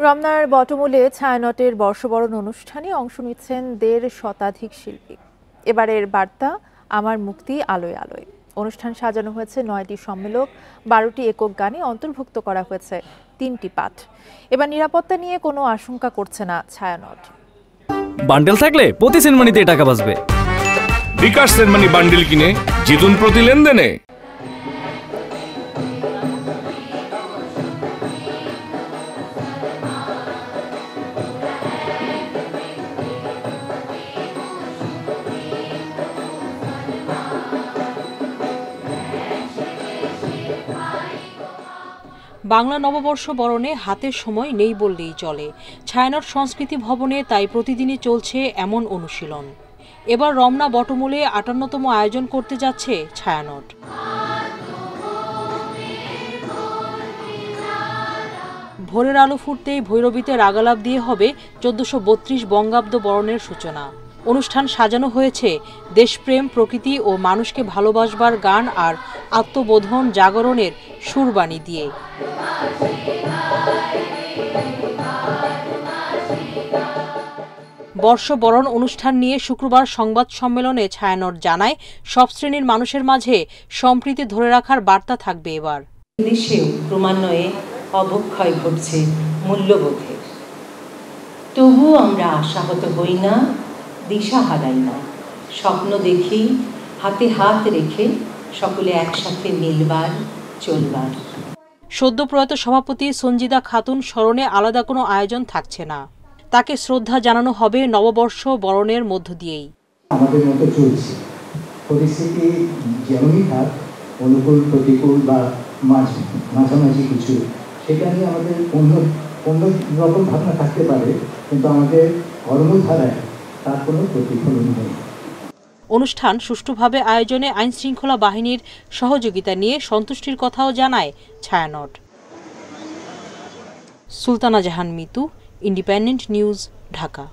রমনার বটমূলে ছায়ানটের বর্ষবরণ অনুষ্ঠানে অংশ নিচ্ছেন ১.৫ শতাধিক শিল্পী। এবারের বার্তা আমার মুক্তি আলোয় আলোয়। অনুষ্ঠান সাজানো হয়েছে ৯টি সম্মেলক, ১২টি একক গানে অন্তর্ভুক্ত করা হয়েছে ৩টি পাঠ। এবার নিরাপত্তা নিয়ে কোনো আশঙ্কা করছে না ছায়ানট। বান্ডেল থাকলে প্রতি সেনমানিতে টাকা বাঁচবে। বিকাশ সেনমানি বান্ডেল কিনে জিতুন প্রতি লেনদেনে। বাংলা নববর্ষ বরণে হাতের সময় নেই বললেই চলে। ছায়ানট সংস্কৃতি ভবনে তাই প্রতিদিনই চলছে এমন অনুশীলন। এবার রমনা বটমূলে ৫৮তম আয়োজন করতে যাচ্ছে ছায়ানট। ভোরের আলো ফুটতেই ভৈরবীতে রাগালাপ দিয়ে হবে ১৪৩২ বঙ্গাব্দ বরণের সূচনা। অনুষ্ঠান সাজানো হয়েছে দেশপ্রেম, প্রকৃতি ও মানুষকে ভালোবাসবার গান আর আত্মবোধন জাগরণের সুরবাণী দিয়ে। বর্ষবরণ অনুষ্ঠান নিয়ে শুক্রবার সংবাদ সম্মেলনে ছায়ানট জানায়, সব শ্রেণীর মানুষের মাঝে সম্প্রীতি ধরে রাখার বার্তা থাকবে এবার। দেশেও ক্রমান্বয়ে অবক্ষয় ঘটছে মূল্যবোধের, তবুও আমরা আশাহত হই না, দিশা হারাই না। স্বপ্ন দেখি হাতে হাত রেখে সকলে একসাথে মিলবার চলবার। সদ্য প্রয়াত সভাপতি সঞ্জিদা খাতুন স্মরণে আলাদা কোনো আয়োজন থাকছে না। তাকে শ্রদ্ধা জানানো হবে নববর্ষ বরণের মধ্য দিয়েই। আমাদের মতো চলছে, পরিস্থিতি যেমনই থাক, অনুকূল প্রতিকূল বা মাঝামাঝি কিছু, সেটা নিয়ে আমাদের অন্য রকম ভাবনা থাকতে পারে, কিন্তু আমাদের কর্মধারায় তার কোনো প্রতিফলন নেই। অনুষ্ঠান সুষ্ঠুভাবে আয়োজনে আইন শৃঙ্খলা বাহিনীর সহযোগিতা নিয়ে সন্তুষ্টির কথাও জানায় ছায়ানট। সুলতানা জাহান মিতু, ইন্ডিপেন্ডেন্ট নিউজ, ঢাকা।